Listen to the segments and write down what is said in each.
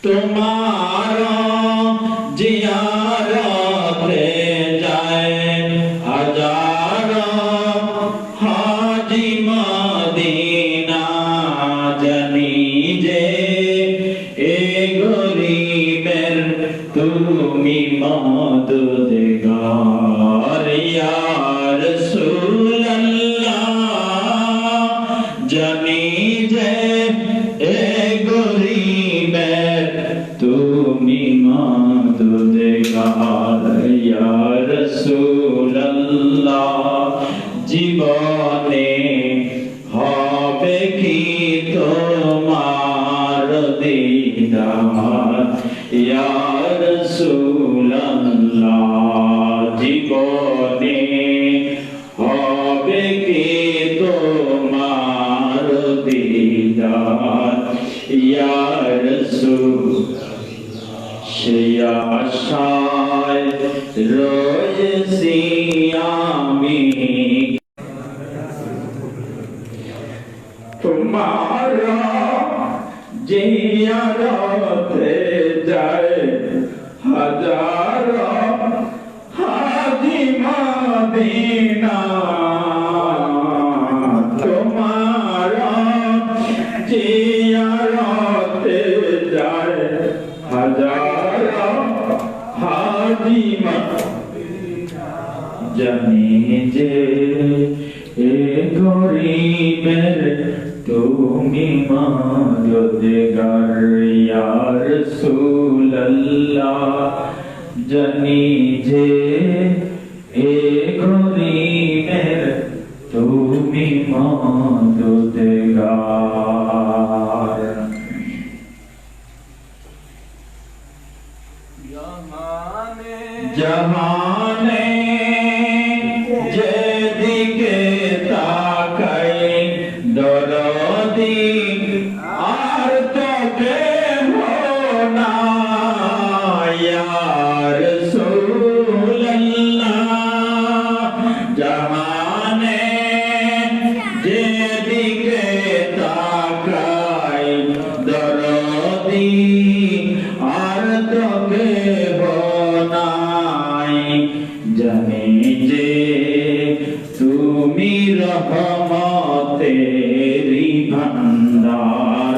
তোমার জিয়ারতে যায় হাজার হাজি মদিনা জানি যে এ গরিবের তুমি মদদগার ইয়া রাসূলুল্লাহ জানি যে এ গরিবের তুমি মদদগার ইয়া রাসূলুল্লাহ জীবনে হবে কি তোমার দিদার ইয়া রাসূলুল্লাহ জীবনে হবে কি তোমার দিদার ইয়া রাসূল সেই আশায় রয়েছি আমি তোমার জিয়ারতে যায় হাজার হাজি মদিনা তোমার জিয়ারতে যায় হাজার হাজি মদিনা জানি যে এ গরিবের তুমি মদদগার ইয়া রাসূলুল্লাহ জানি যে এ গরিবের তুমি মদদগার জাহানে যেদিকে তাকাই দরদি আর তোকে না ইয়া রাসূলুল্লাহ জাহানে যেদিকে তাকাই দরদি আর তোকে নাই জানি যে তুমি রহমতেরি ভান্ডার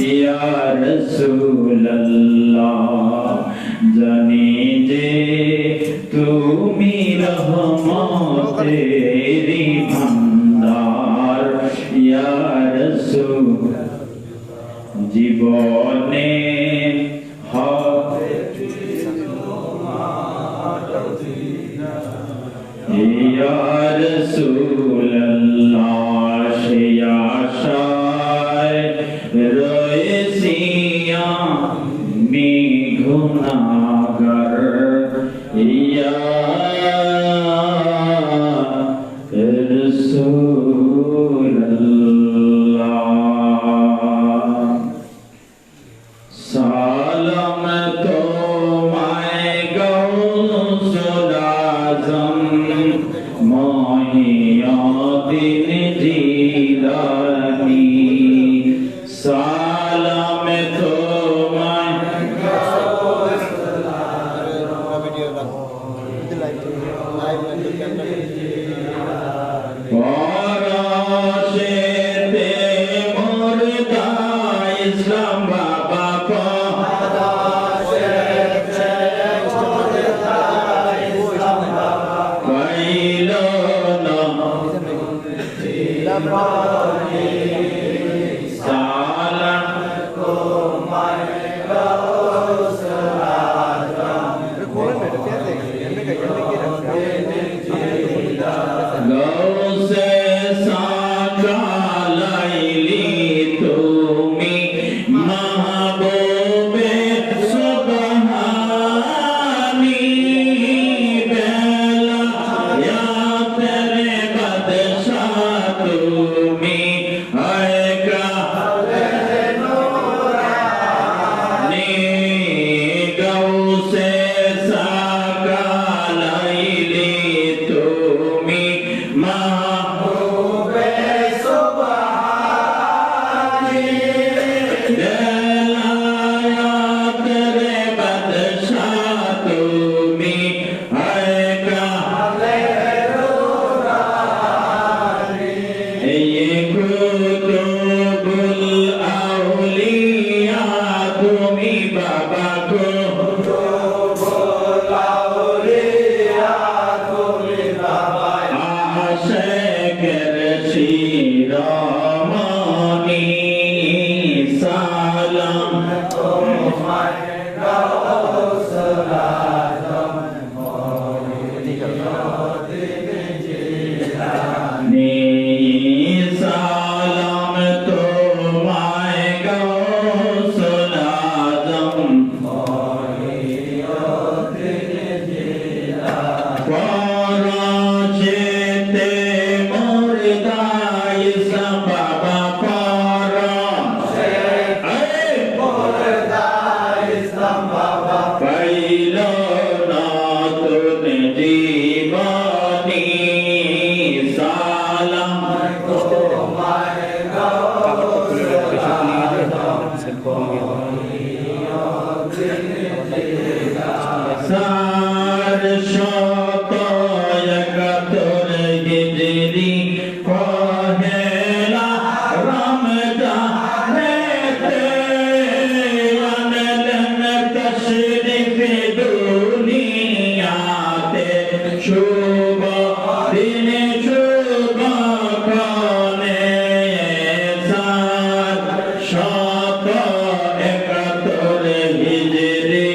ইয়া রাসূলুল্লাহ জানি যে তুমি রহমতেরি ভান্ডার ইয়া রাসূল জীবনে ইয়া রাসূলুল্লাহ সেই আশায় রয়েছি আমি গুনাহগার ইয়া রাসূলুল্লাহ সালাম তোমায় গৌসুল আযম মহিউদ্দিন জিলানী সালাম তোমায় গৌসুল আযম পরশেতে মুর্দা ইসলাম বাবা সালাম তোমায় গৌসুল আযম গৌসে সাকালাইলি তুমি মাহবুবে সুবহানি বেলায়াতের বাদশা তুমি শত একাত্তর হিজরি পহেলা রমজানেতে আনলেন তশরিফ দুনিয়াতে শুভ দিনে শুভ ক্ষণে শত একাত্তর হিজরি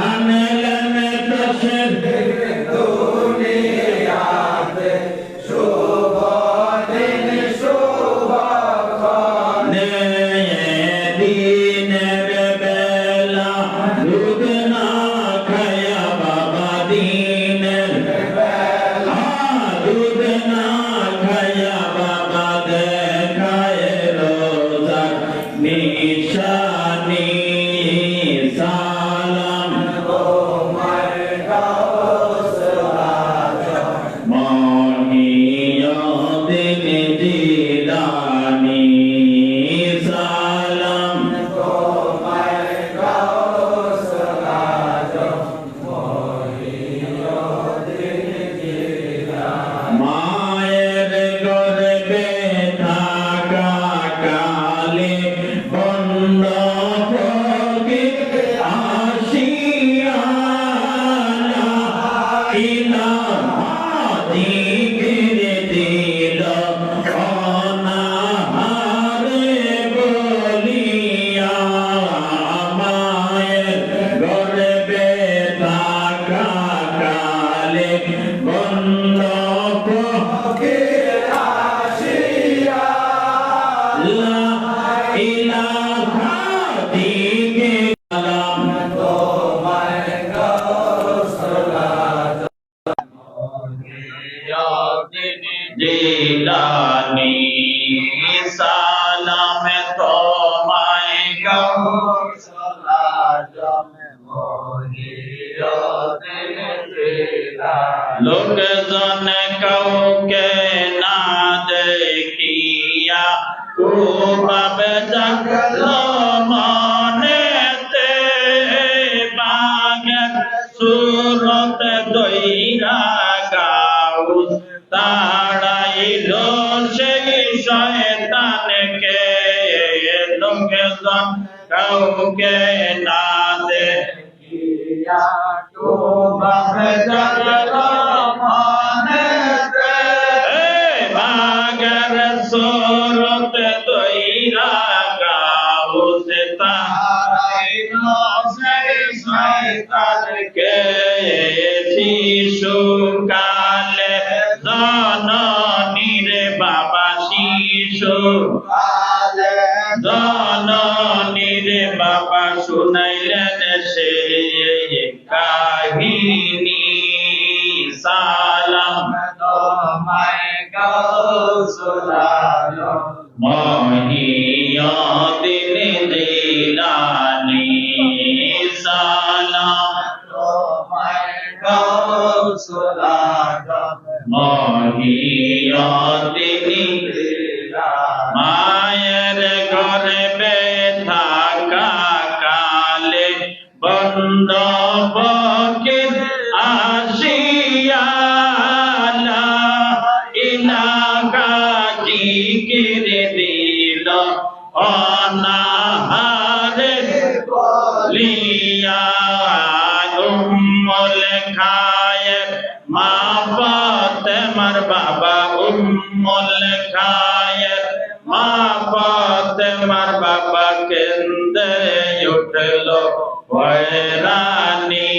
আনলেন তশরিফ দিনের বেলা দুধ না খায়া বাবা দিনের দুধ না খায়া বাবা দেখায় রোজা নিশানি সালাম মহিউদ্দিন জিলানী সালাম মায়ের গর্ভে থাকা কালে বন্ধ ফকির আসিয়া দিগিরে দিল অনাহারে বলিয়া মায়ের গর্ভে থাকা কালে বন্ধ ফকির আসিয়া লা ইলাহা দিগে সালাম জিলানী সালাম তোমায় লোকজন কাউকে না দেখিয়া খুব জাগলো মনেতে বাগের সুরত দইরা গাউস তাড়াইল সেই শয়তানকে লোকজন কাউকে না দেখিয়া খুব জাগলো মনেতে বাগের সুরত দইরা গাউস তাড়াইল সেই শয়তানকে শিশুকালে জননীর বাবা শিশুকালে জননীর বাবা শুনাইলেন সে কাহিনী সালাম তোমায় গাউসুল আজম মহিউদ্দিন জিলানী সালাম তোমায় গাউসুল আজম মহিউদ্দিন মায়ের গর্ভে থাকা কালে বন্ধ ফকির আসিয়া লা ইলাহা জিকির দিল অনাহারে বলিয়া উম্মুল খায়ের মা ফাতেমার বাবা উম্মুল খায়ের মা ফাতেমার বাবা কেন্দে উঠল হয়রানি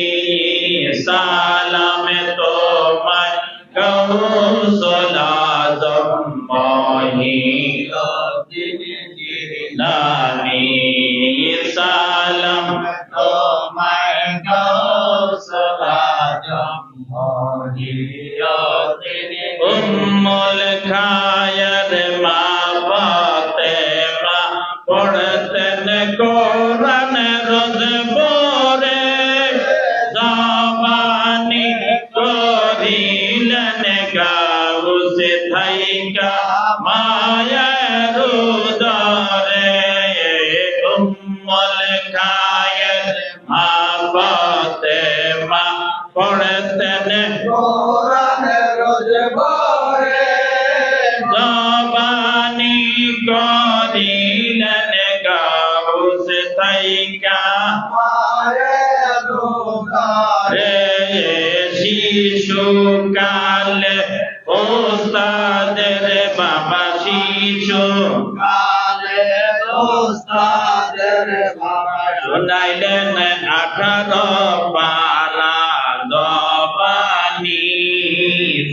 সালামে তোমায় গাউসুল আজম মহিউদ্দিন জিলানী সালাম তোমায় গাউসুল আজম মহিউদ্দিন উম্মুল খায়ের মা ফাতেমা পড়তেন কোরআন রোজ ভোরে জবানি করিলেন গাউস থাই থাইকা মায়ের উদরে উম্মুল খায়ের মা ফাতেমা পড়তেন কোরআন রোজ ভোরে জবানি করিলেন গাউস থাইকা মায়ের উদরে রে শিশুকালে ওস্তাদের বাবা শিশু কালে ওস্তাদের বাবা শুনাইলেন 18 পারা জবানি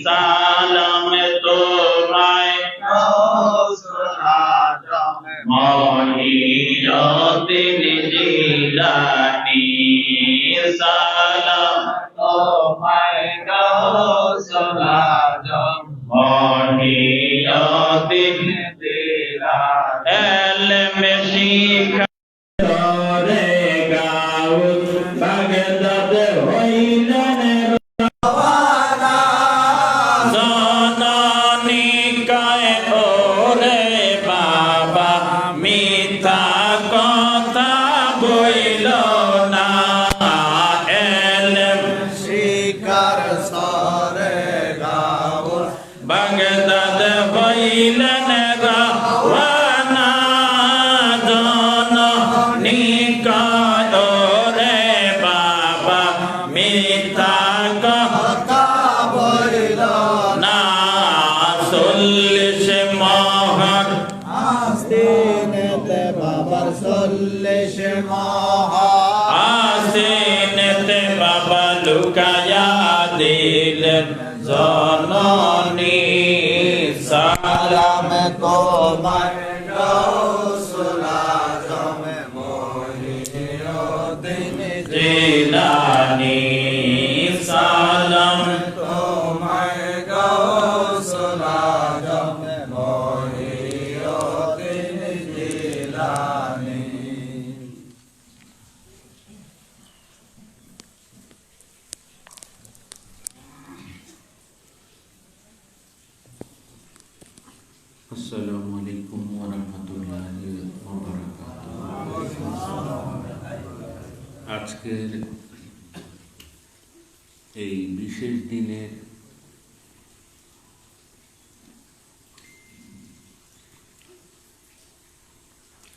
সালাম তোমায় মহিয়দ্দিন জিলানী সালাম মহিয়দ্দিন এলমে শিখা রে গাউস বাগদাদ হইলেন জননী কয় ওরে বাবা মিথ্যা কথা বইল না এলম শিকার সরে গাও বাগদাদ হইলেন রাওয়ানা জননী কয় ওরে বাবা মিথ্যা কথা বইল না 40 মহর আস্তিনেতে বাবার 40 মহা আসিনেতে বাবা লুকায়া দিলেন জননী সালাম তোমার রাসূল আজম মহিউদ্দিন জিলানী সালাম তোমার রাসূল আজম মহিউদ্দিন জিলানী আসসালামু আলাইকুম ওয়া রাহমাতুল্লাহি ওয়া বারাকাতুহু। আজকের এই বিশেষ দিনে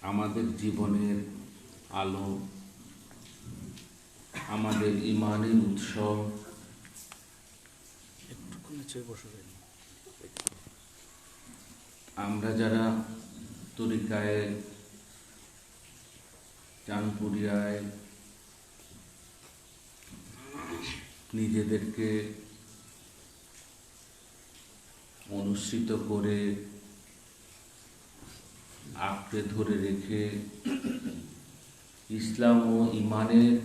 আমাদের জীবনের আলো, আমাদের ঈমানের উৎসব, আমরা যারা তরিকায় চাঁদপুরিয়ায় নিজেদেরকে অনুসৃত করে আঁকড়ে ধরে রেখে ইসলাম ও ঈমানের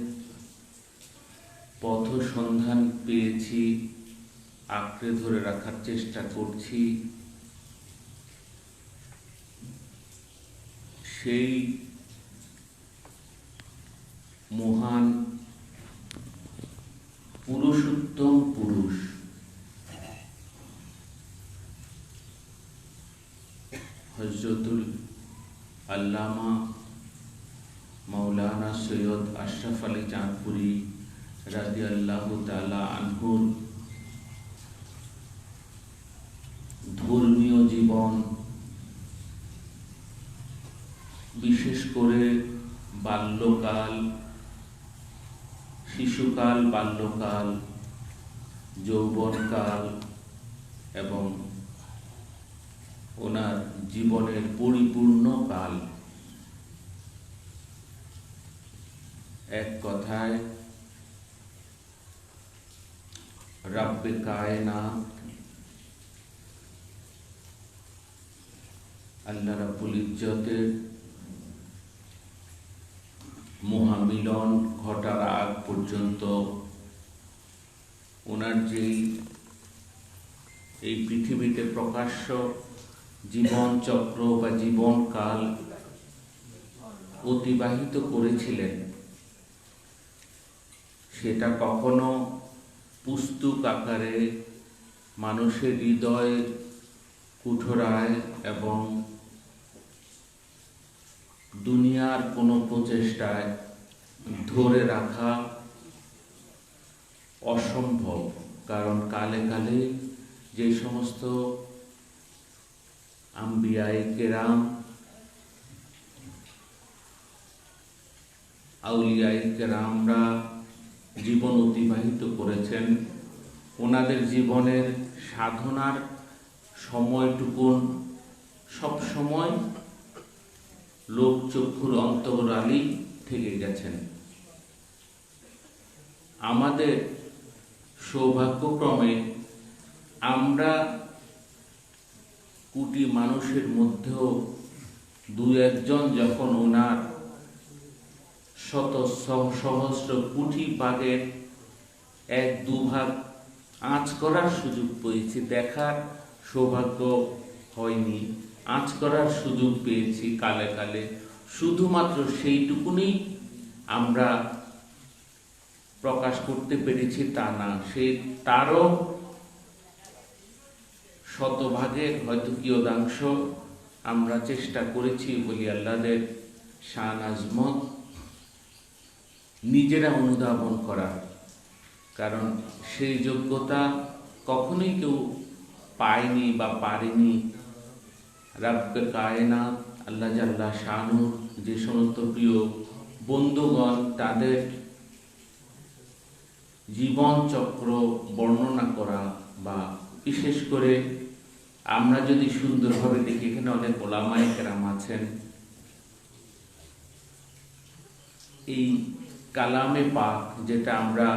পথ সন্ধান পেয়েছি, আঁকড়ে ধরে রাখার চেষ্টা করছি, সেই মহান পুরুষোত্তম পুরুষ হযরতুল আল্লামা মাওলানা সৈয়দ আশরাফ আলী চাঁদপুরি রাদিয়াল্লাহু তাআলা আনহুর ধর্মীয় জীবন, বিশেষ করে বাল্যকাল, শিশুকাল, বাল্যকাল, যৌবনকাল এবং ওনার জীবনের পরিপূর্ণ কাল, এক কথায় রব্বে কায়নাত আল্লাহ রাব্বুল ইজ্জতের মহামিলন ঘটার আগ পর্যন্ত ওনার যেই এই পৃথিবীতে প্রকাশ্য জীবন চক্র বা জীবনকাল অতিবাহিত করেছিলেন, সেটা কখনো পুস্তক আকারে মানুষের হৃদয়ে কুঠরায় এবং দুনিয়ার কোনো প্রচেষ্টায় ধরে রাখা অসম্ভব। কারণ কালে কালে যে সমস্ত আম্বিয়ায়ে কেরাম, আউলিয়ায়ে কেরামরা জীবন অতিবাহিত করেছেন, ওনাদের জীবনের সাধনার সময়টুকুন সবসময় লোকচক্ষুর অন্তরালেই থেকে গেছেন। আমাদের সৌভাগ্যক্রমে আমরা কোটি মানুষের মধ্যেও দু একজন যখন ওনার শত সহস্র কোটি ভাগের এক দুভাগ আঁচ করার সুযোগ পেয়েছি, দেখার সৌভাগ্য হয়নি, আঁচ করার সুযোগ পেয়েছি কালে কালে, শুধুমাত্র সেইটুকুনি আমরা প্রকাশ করতে পেরেছি তা না, তারও শতভাগের হয়তো কিয়দাংশ আমরা চেষ্টা করেছি বলি আল্লাহদের শান আজমত নিজেরা অনুধাবন করার। কারণ সেই যোগ্যতা কখনোই কেউ পায়নি বা পারেনি। রাব্বে কায়নাত আল্লাহ জাল্লা শানুর যে সমস্ত প্রিয় বন্ধুগণ তাদের জীবন চক্র বর্ণনা করা, বা বিশেষ করে আমরা যদি সুন্দরভাবে দেখি, এখানে অনেক ওলামায়ে কেরাম আছেন, এই কালামে পাক যেটা আমরা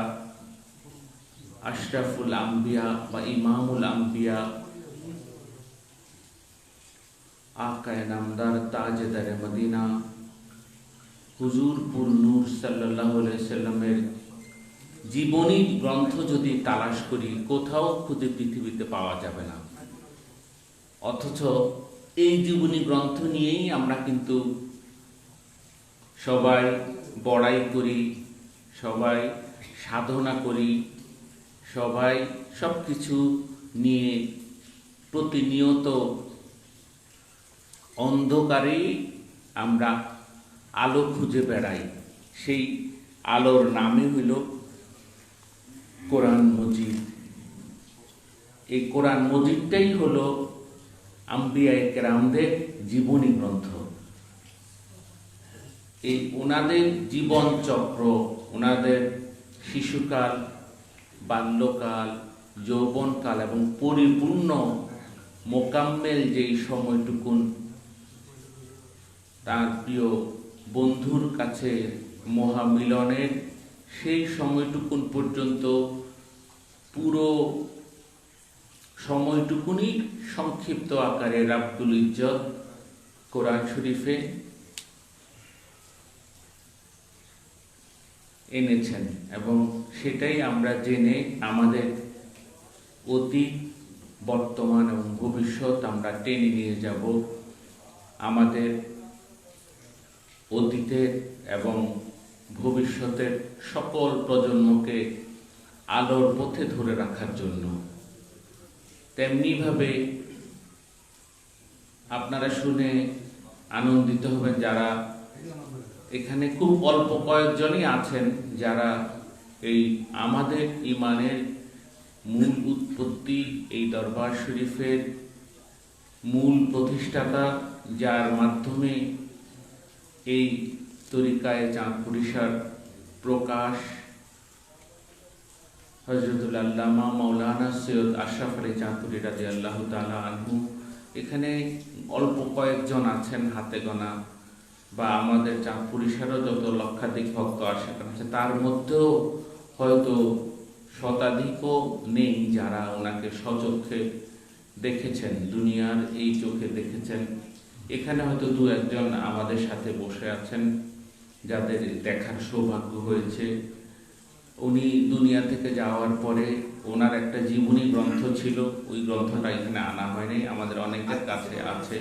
আশরাফুল আম্বিয়া বা ইমামুল আম্বিয়া আকায়ে নামদার তাজদারে মদিনা হুজুর পুর নূর সাল্লাল্লাহু আলাইহি সাল্লামের জীবনী গ্রন্থ যদি তালাশ করি কোথাও খুঁজে পৃথিবীতে পাওয়া যাবে না। অথচ এই জীবনী গ্রন্থ নিয়েই আমরা কিন্তু সবাই বড়াই করি, সবাই সাধনা করি, সবাই সব কিছু নিয়ে প্রতিনিয়ত অন্ধকারে আমরা আলো খুঁজে বেড়াই। সেই আলোর নামে হইল কোরআন মজিদ। এই কোরআন মজিদটাই হলো আম্বিয়ায়ে কেরামদের জীবনী গ্রন্থ। এই ওনাদের জীবন চক্র, ওনাদের শিশুকাল, বাল্যকাল, যৌবনকাল এবং পরিপূর্ণ মোকাম্মেল যেই সময়টুকুন তার প্রিয় বন্ধুর কাছে মহামিলনের, সেই সময়টুকুন পর্যন্ত পুরো সময়টুকুনি সংক্ষিপ্ত আকারে রাব্বুল ইজ্জত কোরআন শরীফে এনেছেন, এবং সেটাই আমরা জেনে আমাদের অতীত, বর্তমান এবং ভবিষ্যৎ আমরা টেনে নিয়ে যাব। আমাদের অতীতের এবং ভবিষ্যতের সকল প্রজন্মকে আলোর পথে ধরে রাখার জন্য। তেমনিভাবে আপনারা শুনে আনন্দিত হবেন, যারা এখানে খুব অল্প কয়েকজনই আছেন যারা এই আমাদের ইমানের মূল উৎপত্তি, এই দরবার শরীফের মূল প্রতিষ্ঠাতা, যার মাধ্যমে এই তরিকায়ে চাঁদপুরিশার প্রকাশ, হযরতুল আল্লামা মাওলানা সৈয়দ আশরাফ আলী চাঁদপুরি রাদিয়াল্লাহু তাআলা আনহু। এখানে অল্প কয়েকজন আছেন হাতে গোনা, বা আমাদের চাঁদপুরিশারও যত লক্ষাধিক ভক্ত আশেপাশে আছে তার মধ্যেও হয়তো শতাধিকও নেই যারা ওনাকে স্বচক্ষে দেখেছেন, দুনিয়ার এই চোখে দেখেছেন। এখানে হয়তো দু একজন আমাদের সাথে বসে আছেন যাদের দেখার সৌভাগ্য হয়েছে। উনি দুনিয়া থেকে যাওয়ার পরে ওনার একটা জীবনী গ্রন্থ ছিল, ওই গ্রন্থটা এখানে আনা হয়নি, আমাদের অনেকের কাছে আছে,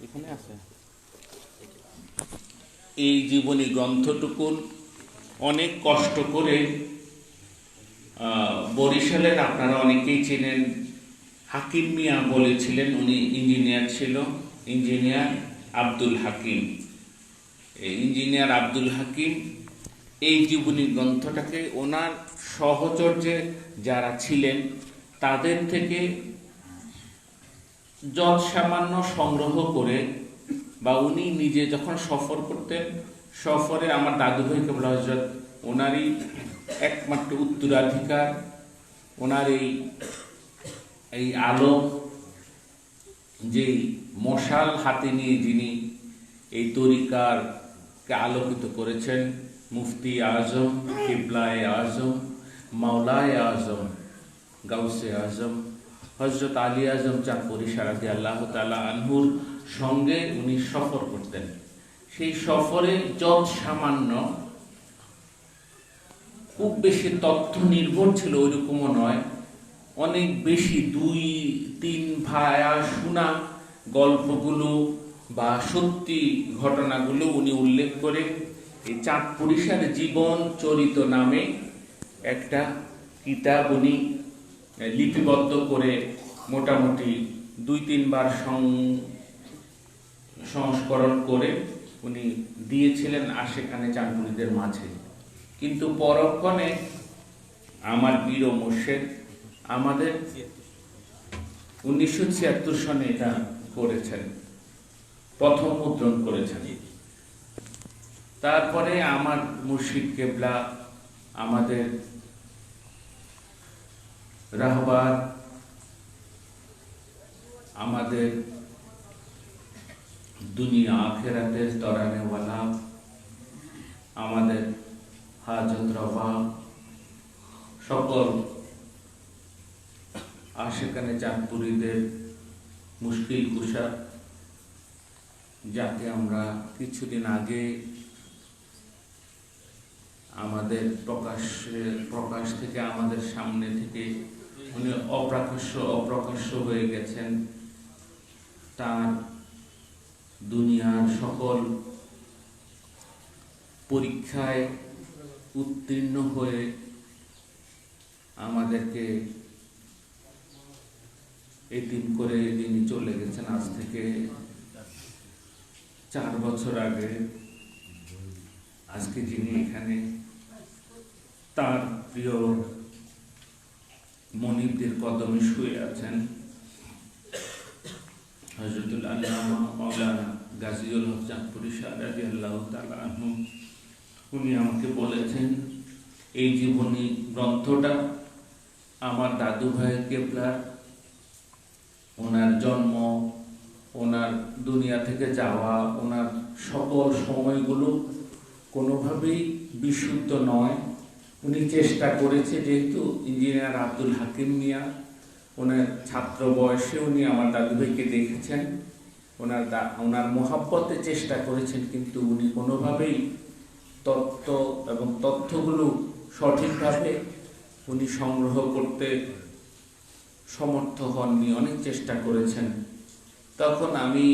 এখানে আছে। এই জীবনী গ্রন্থটুকুন অনেক কষ্ট করে বরিশালের, আপনারা অনেকেই চেনেন, হাকিম মিয়া বলেছিলেন, উনি ইঞ্জিনিয়ার ছিল, ইঞ্জিনিয়ার আব্দুল হাকিম। এই ইঞ্জিনিয়ার আব্দুল হাকিম এই জীবনী গ্রন্থটাকে ওনার সহচর্যে যারা ছিলেন তাদের থেকে যৎ সামান্য সংগ্রহ করে, বা উনি নিজে যখন সফর করতেন, সফরে আমার দাদু ভাই কেবল হযরত ওনারই একমাত্র উত্তরাধিকার, ওনার এই আলো, যেই মশাল হাতে নিয়ে যিনি এই তরিকারকে আলোকিত করেছেন, মুফতি আজম, কিবলায়ে আজম, মাওলায়ে আজম, গাউসে আজম হযরত আলী আজম চাঁদপুরি রাদিয়াল্লাহু তাআলা আনহুর সঙ্গে উনি সফর করতেন। সেই সফরে যৎ সামান্য, খুব বেশি তথ্য নির্ভর ছিল ওইরকমও নয়, অনেক বেশি 2-3 ভায়া শোনা গল্পগুলো বা সত্যি ঘটনাগুলো উনি উল্লেখ করে এই চাঁদপুরি জীবন চরিত নামে একটা কিতাব উনি লিপিবদ্ধ করে মোটামুটি 2-3 বার সংস্করণ করে উনি দিয়েছিলেন আশেকানে চাঁদপুরিদের মাঝে। কিন্তু পরক্ষণে আমার প্রিয় মোর্শেদ আমাদের 1976 সনে এটা করেছেন, প্রথম মুদ্রণ করেছেন। তারপরে আমার মুর্শিদ কেবলা, আমাদের রাহবার, আমাদের দুনিয়া আখেরাতের তরানেওয়ালা, আমাদের হাজত রফা, সকল আশেকানে চাঁদপুরিদের মুশকিল কুশা, যাকে আমরা কিছুদিন আগে আমাদের প্রকাশ থেকে আমাদের সামনে থেকে উনি অপ্রকাশ্য হয়ে গেছেন, তার দুনিয়ার সকল পরীক্ষায় উত্তীর্ণ হয়ে আমাদেরকে এতিম করে যিনি চলে গেছেন আজ থেকে 4 বছর আগে। আজকে যিনি এখানে তার প্রিয় মনিবদের কদমে শুয়ে আছেন, হযরতুল আল্লামা মাওলানা গাজীউল হক চাঁদপুরি রাদিয়াল্লাহু তাআলা আনহু, উনি আমাকে বলেছেন এই জীবনী গ্রন্থটা আমার দাদু ভাই কেবলার, ওনার জন্ম, ওনার দুনিয়া থেকে যাওয়া, ওনার সকল সময়গুলো কোনোভাবেই বিশুদ্ধ নয়। উনি চেষ্টা করেছে, যেহেতু ইঞ্জিনিয়ার আব্দুল হাকিম মিয়া ওনার ছাত্র বয়সে উনি আমার দাদু ভাইকে দেখেছেন, ওনার মোহাব্বতে চেষ্টা করেছেন, কিন্তু উনি কোনোভাবেই তত্ত্ব এবং তথ্যগুলো সঠিকভাবে উনি সংগ্রহ করতে সমর্থ হননি, অনেক চেষ্টা করেছেন। তখন আমি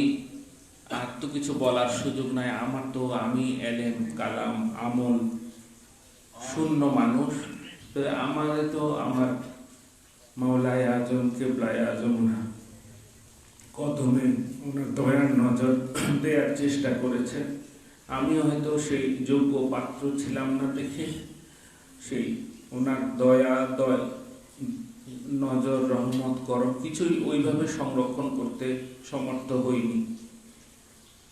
আর তো কিছু বলার সুযোগ নাই, আমি এলেম কালাম আমল শূন্য মানুষ, আমাদের তো আমার মাওলায়ে আজম কেবলায়ে আজম না কদমে ওনার দয়ার নজর দেওয়ার চেষ্টা করেছেন। আমি হয়তো সেই যোগ্য পাত্র ছিলাম না দেখে সেই ওনার দয়া নজর রহমত করম কিছুই ওইভাবে সংরক্ষণ করতে সমর্থ হইনি।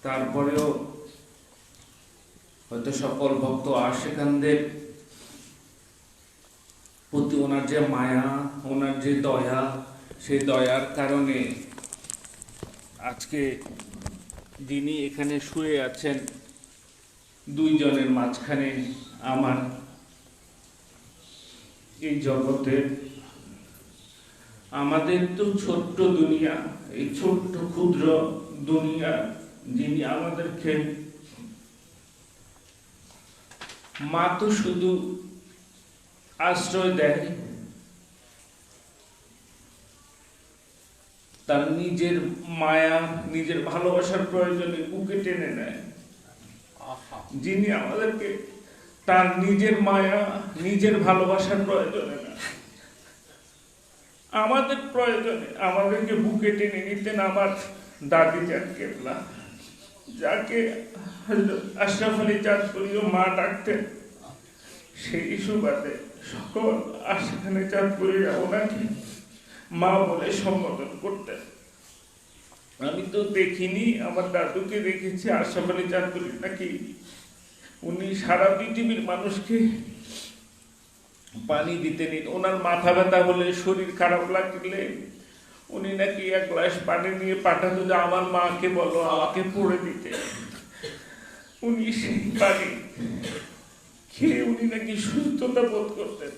তারপরেও হয়তো সকল ভক্ত আশিকানদের প্রতি ওনার যে মায়া, ওনার যে দয়া, সেই দয়ার কারণে আজকে যিনি এখানে শুয়ে আছেন, 2 জনের মাঝখানে আমার এই জগতে, আমাদের তো ছোট্ট দুনিয়া, এই ছোট্ট ক্ষুদ্র দুনিয়া যিনি আমাদেরকে, মা তো শুধু আশ্রয় দেয়, তার নিজের মায়া, নিজের ভালোবাসার প্রয়োজনে বুকে টেনে নেয়। যিনি আমাদেরকে তার নিজের মায়া, নিজের ভালোবাসার প্রয়োজনে না, আমাদের প্রয়োজনে আমাদেরকে বুকে টেনে নিতেন আমার দাদি জান কেবলা, যাকে হযরত আশরাফ আলী চাঁদপুরীর মা ডাকতেন। সেই সুবাদে সকল আশিখানে চাঁদপুরীরা ওনাকে মা বলে সম্বোধন করতেন। আমি তো দেখিনি, আমার দাদুকে দেখেছি। আশরাফ আলী চাঁদপুরী নাকি উনি সারা পৃথিবীর মানুষকে পানি দিতেন। ওনার মাথা ব্যথা হলে, শরীর খারাপ লাগলে উনি নাকি এক গ্লাস পানি নিয়ে পাঠাতো যে আমার মাকে বলো আমাকে পড়ে দিতে। উনি সেই পানি খেয়ে উনি নাকি সুস্থতা বোধ করতেন।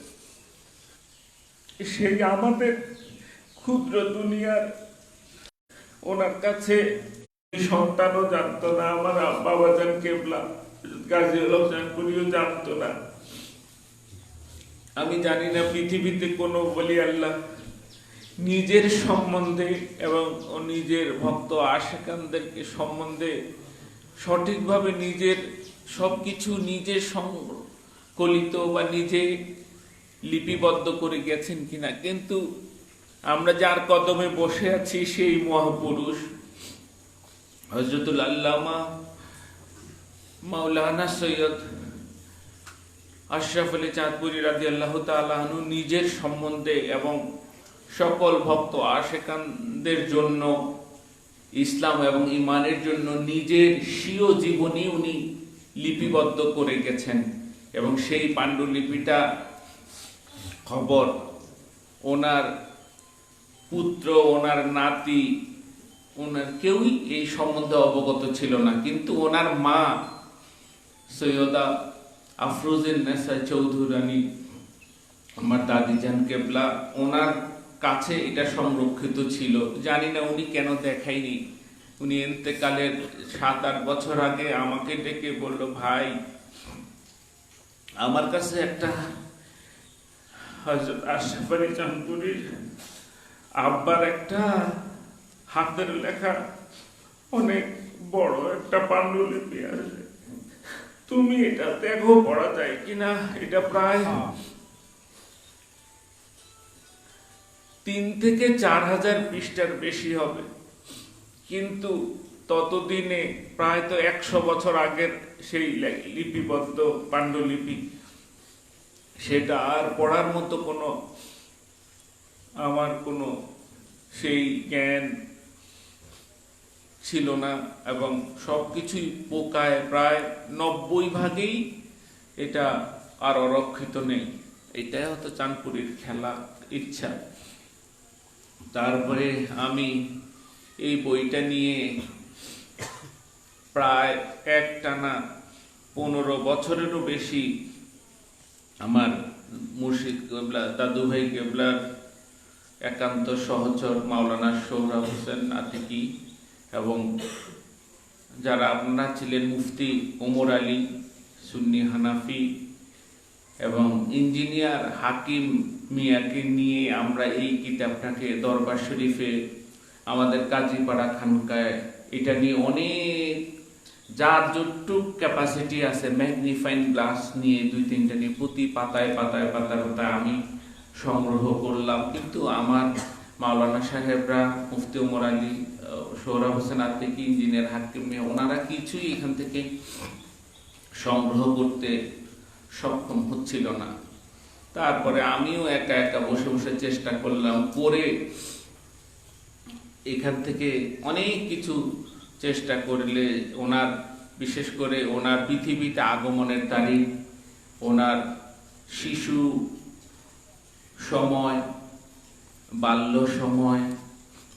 সেই আমাদের ক্ষুদ্র দুনিয়ার ওনার কাছে সন্তানও জানতো না, আমার বাবা জান কেবলা গাজী আলম চাঁদপুরীও জানতো না। আমি জানি না পৃথিবীতে কোনো বলি আল্লাহ নিজের সম্বন্ধে এবং নিজের ভক্ত আশিকানদেরকে সম্বন্ধে সঠিকভাবে নিজের সবকিছু নিজে সংকলিত বা নিজে লিপিবদ্ধ করে গেছেন কিনা। কিন্তু আমরা যার কদমে বসে আছি সেই মহাপুরুষ হযরতুল আল্লামা মাওলানা সৈয়দ আশরাফ আলী চাঁদপুরী রাদিয়াল্লাহু তাআলা আনহু নিজের সম্বন্ধে এবং সকল ভক্ত আশিকানদের জন্য, ইসলাম এবং ঈমানের জন্য নিজের স্বীয় জীবনী উনি লিপিবদ্ধ করে গেছেন। এবং সেই পাণ্ডুলিপিটা খবর ওনার পুত্র, ওনার নাতি, ওনার কেউই এই সম্বন্ধে অবগত ছিল না। কিন্তু ওনার মা সৈয়দা আফরোজের নেসা চৌধুরানী, আমার দাদি জান কেবলা, ওনার কাছে এটা সংরক্ষিত ছিল। জানি না উনি কেন দেখায়নি। উনি ইন্তেকালের 7-8 বছর আগে আমাকে ডেকে বলল, ভাই আমার কাছে একটা হযরত আশরাফ আলী চাঁদপুরীর আব্বার একটা হাতের লেখা অনেক বড় একটা পাণ্ডুলিপি আছে, তুমি এটা দেখো পড়া যায় কিনা। এটা প্রায় 3 থেকে 4 হাজার পৃষ্ঠার বেশি হবে। কিন্তু ততদিনে প্রায় তো 100 বছর আগের সেই লিপিবদ্ধ পাণ্ডুলিপি, সেটা আর পড়ার মতো কোনো আমার কোনো সেই জ্ঞান ছিল না। এবং সবকিছুই পোকায়, প্রায় 90% এটা আর অরক্ষিত নেই। এটাই হতো চাঁদপুরীর খেলা, ইচ্ছা। তারপরে আমি এই বইটা নিয়ে প্রায় একটানা 15 বছরেরও বেশি আমার মুর্শিদ কেবলা, দাদু ভাই কেবলার একান্ত সহচর মাওলানা সোহরাব হোসেন আতিকি এবং যারা আপনারা ছিলেন মুফতি ওমর আলী সুন্নি হানাফি এবং ইঞ্জিনিয়ার হাকিম মিয়াকে নিয়ে আমরা এই কিতাবটাকে দরবার শরীফে আমাদের কাজীপাড়া খানকায় এটা নিয়ে অনেক, যার যতটুক ক্যাপাসিটি আছে ম্যাগনিফাইং গ্লাস নিয়ে 2-3টা নিয়ে প্রতি পাতায় পাতায় পাতায় পাতায় আমি সংগ্রহ করলাম। কিন্তু আমার মাওলানা সাহেবরা, মুফতি ওমর আলী, সোহরাব হোসেন আতিকি, ইঞ্জিনিয়ার হাকিম মিয়া, ওনারা কিছুই এখান থেকে সংগ্রহ করতে সক্ষম হচ্ছিল না। তারপরে আমিও একা একা বসে বসে চেষ্টা করলাম, করে এখান থেকে অনেক কিছু চেষ্টা করলে ওনার, বিশেষ করে ওনার পৃথিবীতে আগমনের তারিখ, ওনার শিশু সময়, বাল্য সময়,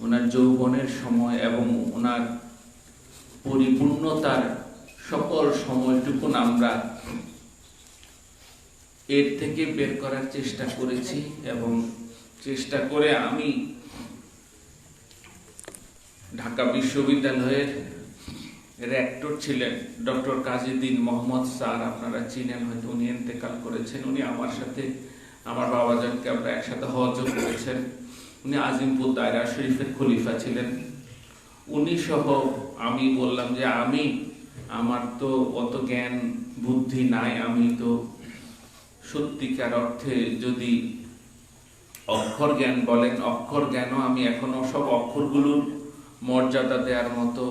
ওনার যৌবনের সময় এবং ওনার পরিপূর্ণতার সকল সময়টুকুন আমরা এর থেকে বের করার চেষ্টা করেছি। এবং চেষ্টা করে আমি ঢাকা বিশ্ববিদ্যালয়ের রেক্টর ছিলেন ডক্টর কাজীউদ্দিন মোহাম্মদ স্যার, আপনারা চিনেন হয়তো, উনি ইন্তেকাল করেছেন। উনি আমার সাথে, আমার বাবাজানকে আমরা একসাথে হজও করেছেন। উনি আজিমপুর দায়রা শরীফের খলিফা ছিলেন। উনি সহ আমি বললাম যে আমার তো অত জ্ঞান বুদ্ধি নাই, আমি তো সত্যিকার অর্থে যদি অক্ষর জ্ঞান বলেন, অক্ষর জ্ঞানও আমি এখনো সব অক্ষরগুলোর মর্যাদা দেওয়ার মতো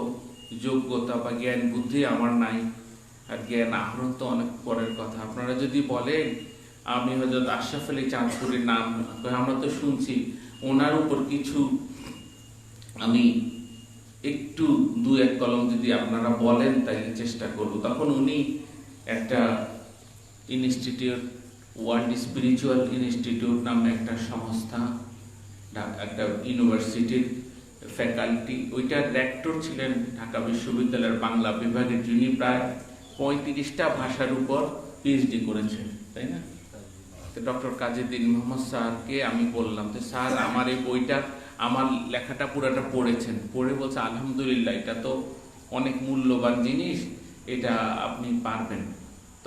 যোগ্যতা বা জ্ঞান বুদ্ধি আমার নাই। আর জ্ঞান আহরণ তো অনেক পরের কথা। আপনারা যদি বলেন আমি হযরত আশরাফ আলী চাঁদপুরীর নাম আমরা তো শুনছি, ওনার উপর কিছু আমি একটু দু এক কলম যদি আপনারা বলেন তাইলে চেষ্টা করব। তখন উনি একটা ইনস্টিটিউট, ওয়ার্ল্ড স্পিরিচুয়াল ইনস্টিটিউট নামে একটা সংস্থা, একটা ইউনিভার্সিটির ফ্যাকাল্টি, ওইটার রেক্টর ছিলেন ঢাকা বিশ্ববিদ্যালয়ের বাংলা বিভাগের, যিনি প্রায় 35টা ভাষার উপর পিএইচডি করেছেন, তাই না? ডক্টর কাজীউদ্দিন মোহাম্মদ স্যারকে আমি বললাম যে স্যার আমার এই বইটা, আমার লেখাটা পুরাটা পড়েছেন, পড়ে বলছে আলহামদুলিল্লাহ এটা তো অনেক মূল্যবান জিনিস, এটা আপনি পারবেন।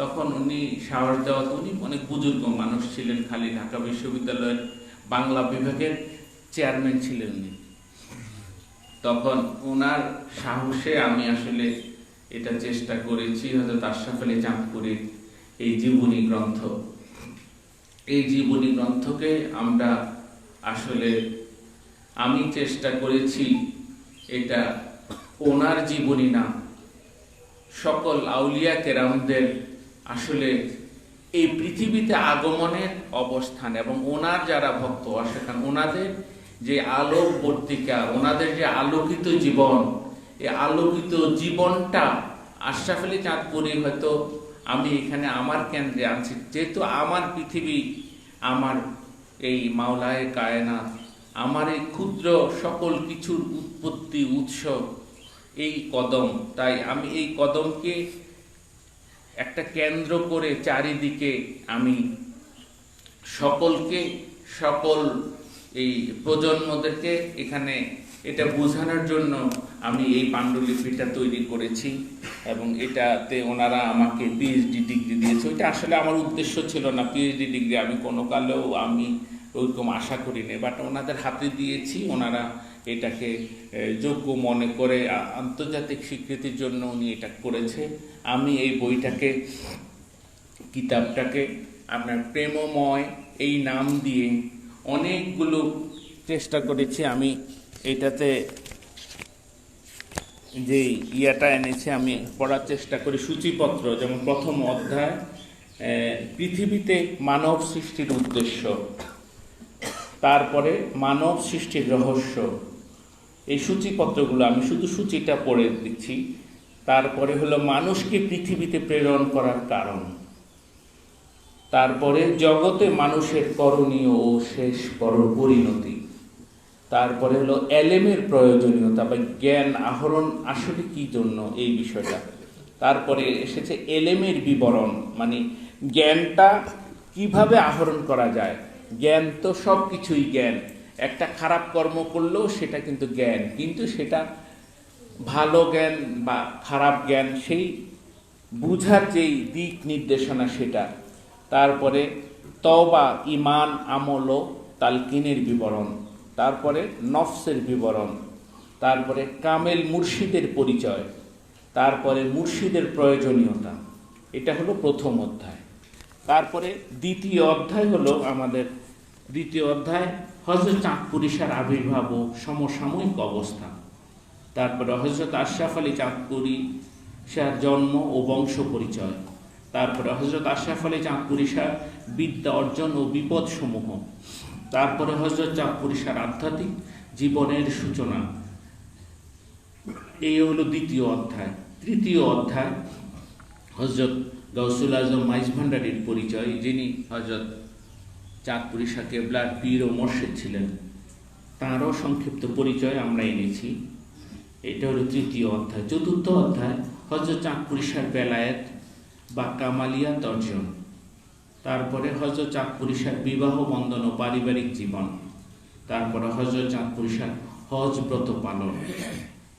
তখন উনি সাহস দেওয়া, উনি অনেক বুজুর্গ মানুষ ছিলেন, খালি ঢাকা বিশ্ববিদ্যালয়ের বাংলা বিভাগের চেয়ারম্যান ছিলেন উনি। তখন ওনার সাহসে আমি আসলে এটা চেষ্টা করেছি হযরত আশরাফ আলী চাঁদপুরীর এই জীবনী গ্রন্থ, এই জীবনী গ্রন্থকে আমরা আসলে আমি চেষ্টা করেছি এটা ওনার জীবনী না, সকল আউলিয়া কেরামদের আসলে এই পৃথিবীতে আগমনের অবস্থান এবং ওনার যারা ভক্ত আশেকান, ওনাদের যে আলোকবর্তিকা, ওনাদের যে আলোকিত জীবন, এই আলোকিত জীবনটা আশরাফ আলী চাঁদপুরী হয়তো আমি এখানে আমার কেন্দ্রে আনছি, যেহেতু আমার পৃথিবী, আমার এই মাওলায়ে কায়নাত, আমার এই ক্ষুদ্র সকল কিছুর উৎপত্তি উৎস এই কদম, তাই আমি এই কদমকে একটা কেন্দ্র করে চারিদিকে আমি সকলকে, সকল এই প্রজন্মদেরকে এখানে এটা বোঝানোর জন্য আমি এই পাণ্ডুলিপিটা তৈরি করেছি এবং এটাতে ওনারা আমাকে পিএইচডি ডিগ্রি দিয়েছে। ওইটা আসলে আমার উদ্দেশ্য ছিল না পিএইচডি ডিগ্রি, আমি কোনো কালেও আমি ওইরকম আশা করিনি, বাট ওনাদের হাতে দিয়েছি, ওনারা এটাকে যোগ্য মনে করে আন্তর্জাতিক স্বীকৃতির জন্য উনি এটা করেছে। আমি এই বইটাকে, কিতাবটাকে আপনার প্রেমময় এই নাম দিয়ে অনেকগুলো চেষ্টা করেছি। আমি এটাতে যে ইয়াটা এনেছি আমি পড়ার চেষ্টা করি, সূচিপত্র, যেমন প্রথম অধ্যায় পৃথিবীতে মানব সৃষ্টির উদ্দেশ্য, তারপরে মানব সৃষ্টির রহস্য, এই সূচিপত্রগুলো আমি শুধু সূচিটা পড়ে দিচ্ছি। তারপরে হলো মানুষকে পৃথিবীতে প্রেরণ করার কারণ, তারপরে জগতে মানুষের করণীয় ও শেষ পরিণতি, তারপরে হলো এলেমের প্রয়োজনীয়তা বা জ্ঞান আহরণ আসলে কি জন্য এই বিষয়টা, তারপরে এসেছে এলেমের বিবরণ, মানে জ্ঞানটা কিভাবে আহরণ করা যায়। জ্ঞান তো সব কিছুই জ্ঞান, একটা খারাপ কর্ম করলেও সেটা কিন্তু জ্ঞান, কিন্তু সেটা ভালো জ্ঞান বা খারাপ জ্ঞান সেই বুঝার যেই দিক নির্দেশনা সেটা, তারপরে তওবা, ঈমান, আমল ও তালকিনের বিবরণ, তারপরে নফসের বিবরণ, তারপরে কামেল মুর্শিদের পরিচয়, তারপরে মুর্শিদের প্রয়োজনীয়তা। এটা হলো প্রথম অধ্যায়। তারপরে দ্বিতীয় অধ্যায় হলো আমাদের, দ্বিতীয় অধ্যায় হযরত চাঁদপুরী শাহর আবির্ভাব ও সমসাময়িক অবস্থা, তারপরে হযরত আশরাফ আলী চাঁদপুরী শাহর জন্ম ও বংশ পরিচয়, তারপরে হযরত আশরাফ আলী চাঁদপুরী শাহর বিদ্যা অর্জন ও বিপদ সমূহ, তারপরে হযরত চাঁদপুরী শাহর আধ্যাত্মিক জীবনের সূচনা। এই হলো দ্বিতীয় অধ্যায়। তৃতীয় অধ্যায় হযরত গাউসুল আজম মাইজ ভান্ডারীর পরিচয়, যিনি হযরত চাঁদপুরী শাহ কেবলার পীর ও মুর্শিদ ছিলেন, তাঁরও সংক্ষিপ্ত পরিচয় আমরা এনেছি। এটা হলো তৃতীয় অধ্যায়। চতুর্থ অধ্যায় হযরত চাঁদপুরী শাহর বেলায়েত বা কামালিয়াত অর্জন, তারপরে হযরত চাঁদপুরী শাহর বিবাহ বন্ধন ও পারিবারিক জীবন, তারপরে হযরত চাঁদপুরী শাহর হজ ব্রত পালন,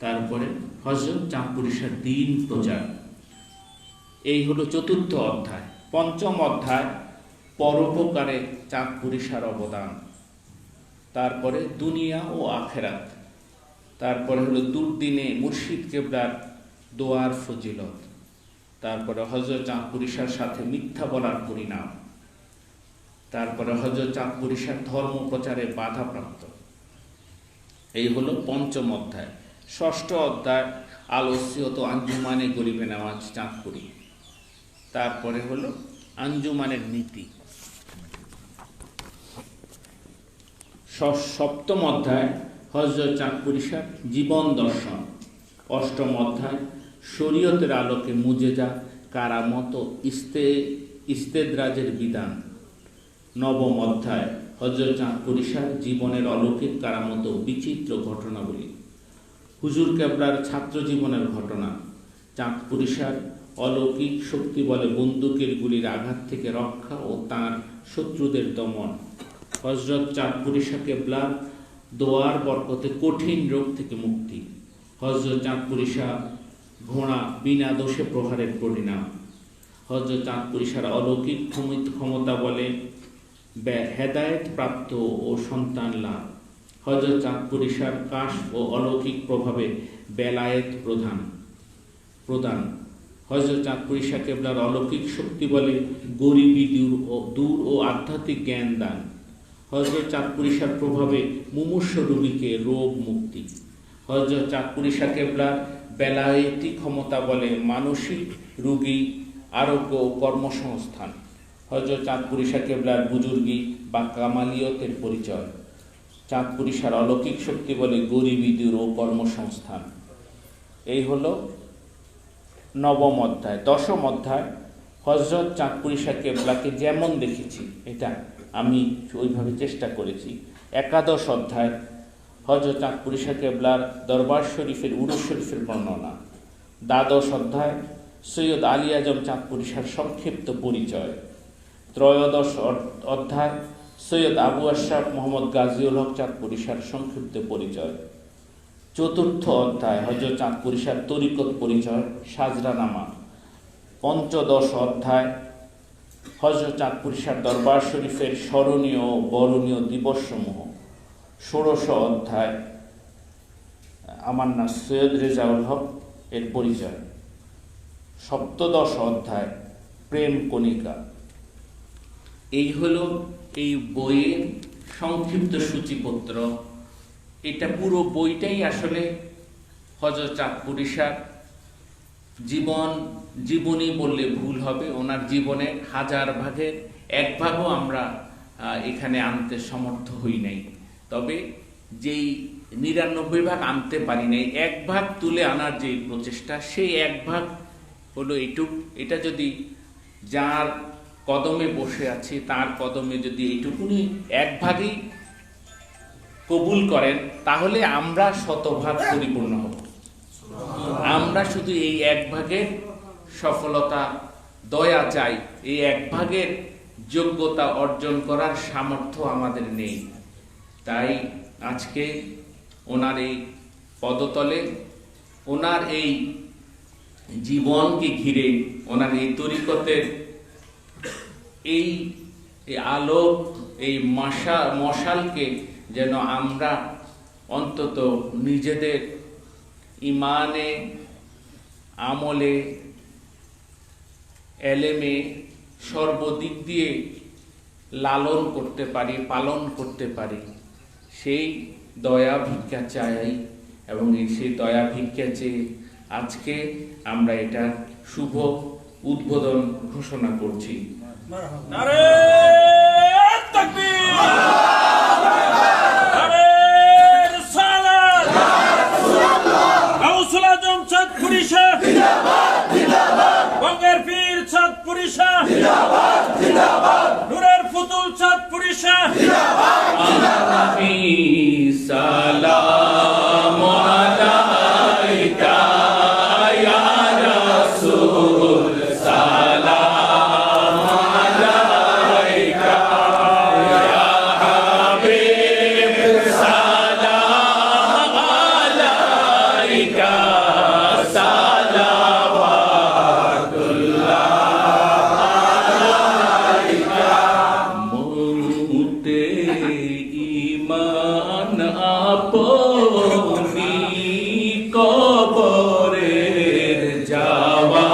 তারপরে হযরত চাঁদপুরী শাহর দ্বীন প্রচার। এই হলো চতুর্থ অধ্যায়। পঞ্চম অধ্যায় পরোপকারে চাঁদপুরী শাহর অবদান, তারপরে দুনিয়া ও আখেরাত, তারপরে হলো দুর্দিনে মুর্শিদ কেবলার দোয়ার ফজিলত, তারপরে হযরত চাঁদপুরী শাহর সাথে মিথ্যা বলার পরিণাম, তারপরে হযরত চাঁদপুরী শাহ ধর্ম প্রচারে বাধাপ্রাপ্ত। এই হলো পঞ্চম অধ্যায়। ষষ্ঠ অধ্যায় আলোচ্যত আঞ্জুমানে গরিবে নামাজ চাঁদপুরি। তারপরে হলো আঞ্জুমানের নীতি। সপ্তম অধ্যায় হযরত চাঁদপুরী শাহ জীবন দর্শন। অষ্টম অধ্যায় শরীয়তের আলোকে মুজেজা, কারামত ও ইস্তেদরাজের বিধান। নবম অধ্যায় হযরত চাঁদপুরী শাহ জীবনের অলৌকিক কারামত ও বিচিত্র ঘটনাবলী। হুজুর কেবলার ছাত্র জীবনের ঘটনা। চাঁদপুরী শাহ অলৌকিক শক্তি বলে বন্দুকের গুলির আঘাত থেকে রক্ষা ও তাঁর শত্রুদের দমন। হযরত চাঁদপুরী শাহ কেবলার দোয়ার বরকতে কঠিন রোগ থেকে মুক্তি। হযরত চাঁদপুরী শাহ ঘোড়া বিনা দোষে প্রহারের পরিণাম। হযরত চাঁদপুরী শাহ অলৌকিক ক্ষমতা বলে হেদায়েত প্রাপ্ত ও সন্তান লাভ। হযরত চাঁদপুরী শাহ কাশ ও অলৌকিক প্রভাবে বেলায়েত প্রদান। হযরত চাঁদপুরী শাহ কেবলার অলৌকিক শক্তি বলে গরিবী দূর ও আধ্যাত্মিক জ্ঞান দান। হযরত চাঁদপুরী শাহ প্রভাবে মুমূর্ষু রোগীকে রোগ মুক্তি। হযরত চাঁদপুরী শাহ কেবলার বেলায়েতি ক্ষমতা বলে মানসিক রোগী আরোগ্য ও কর্মসংস্থান। হযরত চাঁদপুরী শাহ কেবলার বুজুর্গি বা কামালিয়তের পরিচয়। চাঁদপুরী শাহর অলৌকিক শক্তি বলে গরিবী দূর ও কর্মসংস্থান। এই হলো নবম অধ্যায়। দশম অধ্যায় হযরত চাঁদপুরী শাহ কেবলাকে যেমন দেখেছি, এটা আমি ওইভাবে চেষ্টা করেছি। একাদশ অধ্যায় হযরত চাঁদপুরী শাহ কেবলার দরবার শরীফের উরুস শরীফের বর্ণনা। দ্বাদশ অধ্যায় সৈয়দ আলী আজম চাঁদপুরী শাহর সংক্ষিপ্ত পরিচয়। ত্রয়োদশ অধ্যায় সৈয়দ আবু আশরাফ মোহাম্মদ গাজীউল হক চাঁদপুরী শাহর সংক্ষিপ্ত পরিচয়। চতুর্থ অধ্যায় হযরত চাঁদপুরী শাহর তরিকত পরিচয়, সাজরানামা। পঞ্চদশ অধ্যায় হযরত চাঁদপুরী শাহর দরবার শরীফের স্মরণীয় ও বরণীয় দিবসসমূহ। ষোড়শ অধ্যায় আমার নাম সৈয়দ রেজাউল হক এর পরিচয়। সপ্তদশ অধ্যায় প্রেম কণিকা। এই হলো এই বইয়ের সংক্ষিপ্ত সূচিপত্র। এটা পুরো বইটাই আসলে হযরত চাঁদপুরী শাহ জীবনী বললে ভুল হবে। ওনার জীবনের 1000 ভাগের 1 ভাগও আমরা এখানে আনতে সমর্থ হই নাই। তবে যেই 99 ভাগ আনতে পারি নাই, 1 ভাগ তুলে আনার যে প্রচেষ্টা, সেই 1 ভাগ হলো এইটুক। এটা যদি যার কদমে বসে আছি তার কদমে যদি এইটুকুনি 1 ভাগই কবুল করেন, তাহলে আমরা 100 ভাগ পরিপূর্ণ হব। আমরা শুধু এই 1 ভাগের সফলতা দয়া চাই। এই 1 ভাগের যোগ্যতা অর্জন করার সামর্থ্য আমাদের নেই। তাই আজকে ওনার এই পদতলে, ওনার এই জীবনকে ঘিরে, ওনার এই তরিকতের এই আলোক, এই মশালকে যেন আমরা অন্তত নিজেদের ইমানে, আমলে, এলেমে সর্বদিক দিয়ে লালন করতে পারি, পালন করতে পারি, সেই দয়া ভিক্ষা চাই। এবং সেই দয়া ভিক্ষা চেয়ে আজকে আমরা এটা শুভ উদ্বোধন ঘোষণা করছি। নারে তাকবীর, নারে রিসালাত, গাউসুল আজম চাঁদপুরী শাহ জিন্দাবাদ, জিন্দাবাদ, বঙ্গের পীর চাঁদপুরী শাহ জিন্দাবাদ, জিন্দাবাদ, নূরের ফুতুল চাঁদপুরী শাহ জিন্দাবাদ, জিন্দাবাদ। সালাম আলাইকা ইয়া রাসূল, সালাম আলাইকা ইয়া হাবিব, সালাম আলাইকা সালাওয়াতুল্লাহ আলাইকা। মুতে ঈমান আপনি কবরের যাওয়া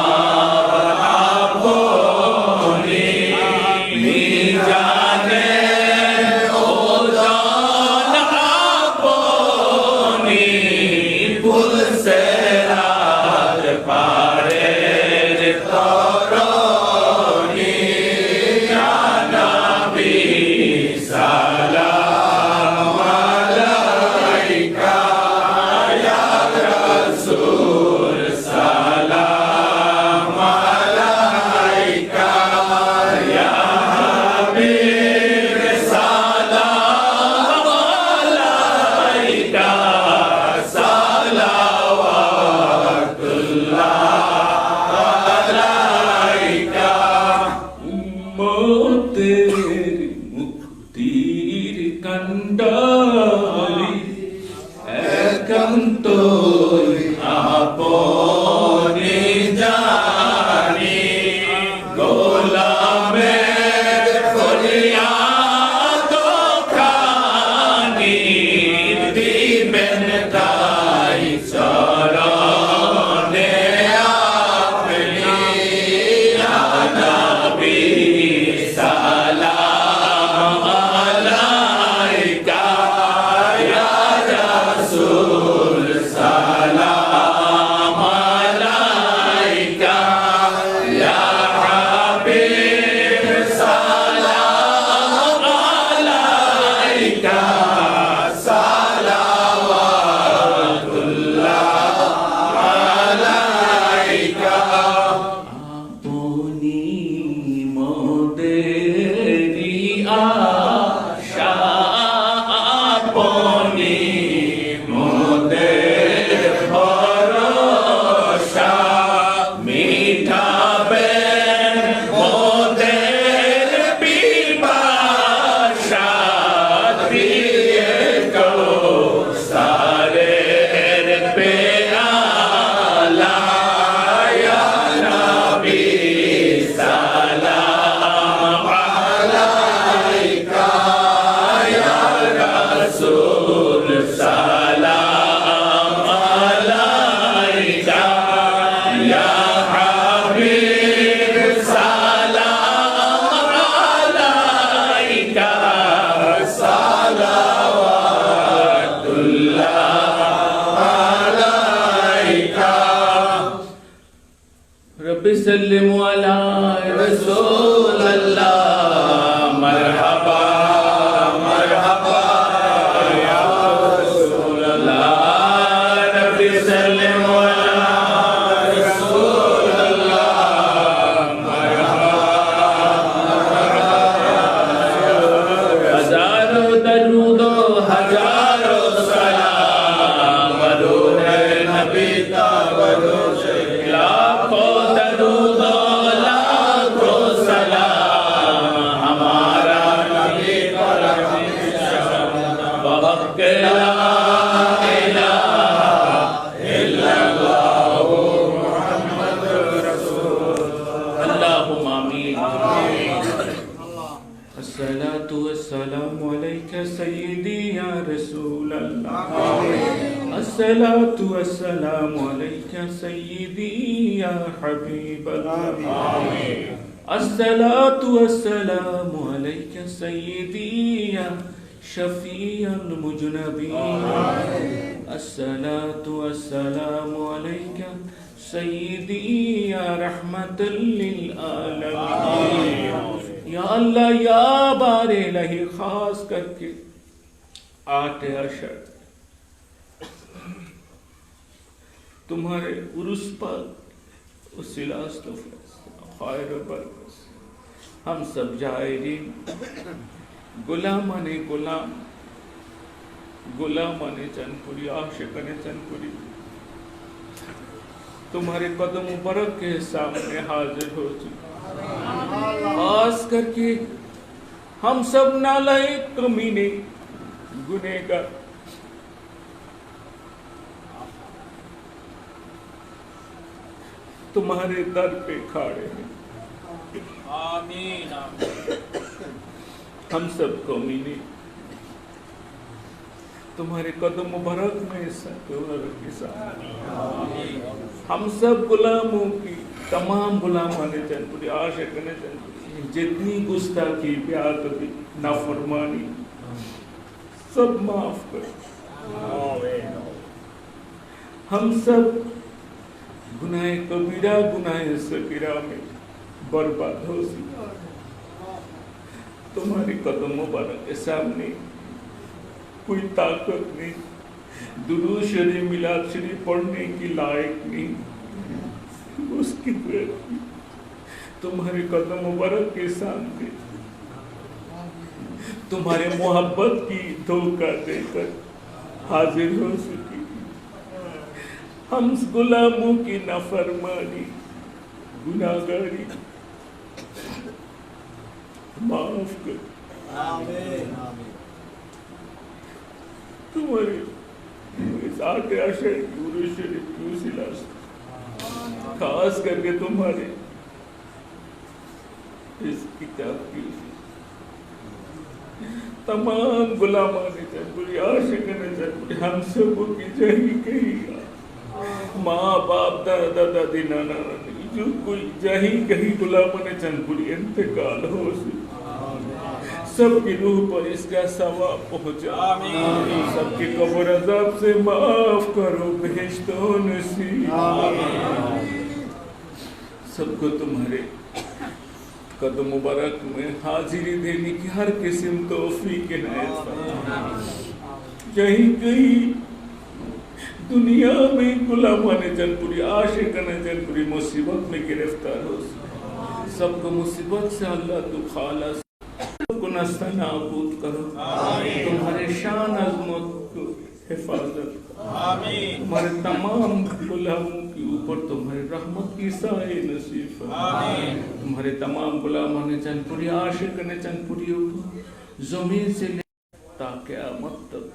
আপনি জানে পুলসেরাত পারের তরণী ইয়া নবী সালাম আলাইকা ইয়া রাসূল সালাম আলাইকা ইয়া হাবিব সালাম আলাইকা উম্মতের মুক্তির কান্ডারি একান্তই আপনি জানি গোলামের ফরিয়াদ খানি দিবেন তাই চরণে আপনি ইয়া নবী সালাম আলাইকা ইয়া রাসূল সালাম আলাইকা ইয়া হাবিব সালাম আলাইকা সালাওয়াতুল্লাহ আলাইকা আপনি মোদেরি আশা আপনি মোদের ভরসা মিটাবেন মোদের পিপাসা দিয়ে কৌসারের পেয়ালা ইয়া নবী সালাম আলাইকা ইয়া রাসূল সালাম আলাইকা ইয়া হাবিব সালাম আলাইকা সালাওয়াতুল্লাহ আলাইকা रब्बि सल्लिम अला रसूल अल्लाह मरहबा मरहबा या रसूल अल्लाह रब्बि सल्लिम अला रसूल अल्लाह हजारों दरूदो हजारों सलाम मरूद नबी तावरुश लाखों दरूदो लाखों सलाम हमारा नबी पर हमेशा बहक ला इलाहा इल्लल्लाह मुहम्मदुर रसूल अल्लाहुम्मा आमीन। अस्सलातु वस्सलामु अलैका सय्यदी या रसूल अल्लाह। अस्सलातु वस्सलामु अलैका सय्यदी या हबीब अल्लाह। अस्सलातु वस्सलामु अलैका सय्यदी या शफीअल मुजनबीन। अस्सलातु वस्सलामु अलैका सय्यदी या रहमतल लिल आलमीन। या अल्लाह या बारे इलाही खास करके 8 अशर तुम्हारे उर्स पर हम सब जायरीन गुलामाने गुलाम गुलामाने चनपुरी आशिकाने चनपुरी तुम्हारे कदम मुबारक के सामने हाजिर हो चुके। खास करके हम सब नालायक कमीने गुनहगार तुम्हारे दर पे खड़े हैं। आमीन हम सब कमीने तुम्हारे कदम मुबारक में के साथ हम सब गुलामों की तमाम गुलामाने चनपुरी आशिकाने चनपुरी जितनी गुस्ताखी बेअदबी नाफरमानी सब माफ कर। ہم سب گناہ کبیرہ گناہ صغیرہ میں برباد ہو سکے. تمہارے قدم مبارک کے سامنے کوئی طاقت نہیں, درود شریف میلاد شریف پڑھنے کی لائق نہیں, اس کی تمہارے قدم مبارک کے سامنے تمہارے محبت کی دھوکہ دے کر حاضر ہو سکی. ہم غلاموں کی نافرمانی گناہگاری معاف کر. تمہارے اس آٹھ عشر درود شریف کی وسیلہ سے خاص کر کے تمہارے اس کتاب کی تمام غلامان جنبوری عاشقان جنبوری ہم سب کی جہی کہی ماں باپ دادا دادی نانا نانی جو کوئی جہی کہی غلامان جنبوری انتقال ہو سب کی روح پر اس کا ثواب پہنچا. سب کی قبر عذاب سے معاف کرو, بہشت و نصیب. سب کو تمہارے قدم مبارک میں حاضری دینے کی ہر قسم توفیق عنایت فرما. کہیں کہیں دنیا میں غلامان جنپوری عاشقان جنپوری مصیبت میں گرفتار ہو, سب کو مصیبت سے اللہ تو خلاص, سب کو نستہ نابود کرو. تمہارے شان عظمت کو حفاظت, تمہارے تمام غلاموں کے اوپر تمہاری رحمت کی سائے نصیب فرما. تمہارے تمام غلامان جنپوری عاشقان جنپوریوں کو زمین سے لے تا قیامت تک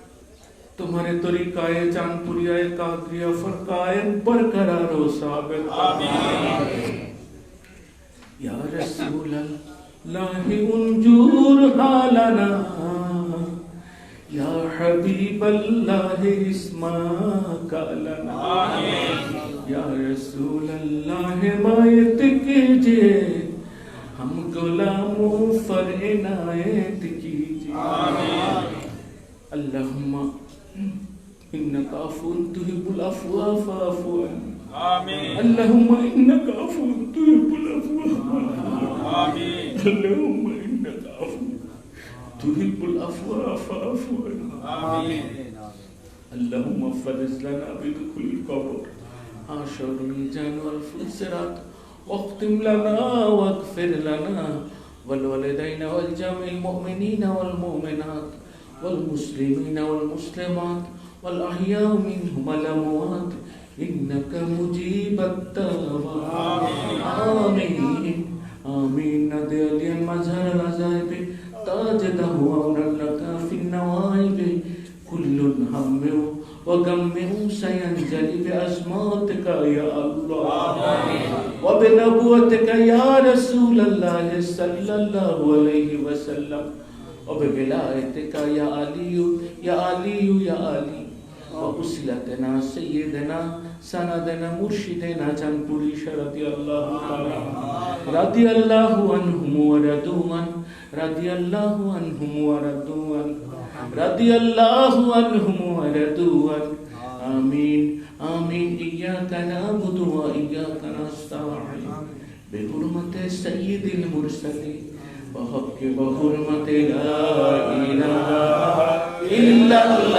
تمہارے طریقہ جانپوریہ قادریہ فرقائے برقرار و ثابت. یا رسول اللہ انجور حالنا, یا حبیب اللہ اسماک لنا. یا رسول اللہ مایت کیجئے, ہم غلاموں پر عنایت کیجئے. اللہم انکا عفو تحب العفو فاعف عنی. اللہم انکا عفو تحب العفو فاعف عنی. اللہم انکا عفو تحب العفو فاعف عنی. اللہم فرج لنا بدخول القبر حاشر المیزان والفلسرات, واختم لنا واغفر لنا والوالدین والجميع المؤمنین والمؤمنات والمسلمین والمسلمات والأحياء منهم والأموات إنك مجيب الدعوات. آمين آمين. ندي علي المظهر العجائب تاجده أمرا لك في النوائب, كل هم وغم سينجلي بعظمتك يا الله وبنبوتك يا رسول الله صلى الله عليه وسلم, وبولایتک یا علی یا علی یا علی, وصلتنا سیدنا سندنا مرشدنا جنپوری رضی اللہ تعالی رضی اللہ عنہم ورضوا عنہ, رضی اللہ عنہم ورضوا عنہ, رضی اللہ عنہم ورضوا عنہ. آمین آمین. ایاک نعبد و ایاک نستعین, بحرمت سید المرسلین, بحق بحرمت لا الہ الا اللہ.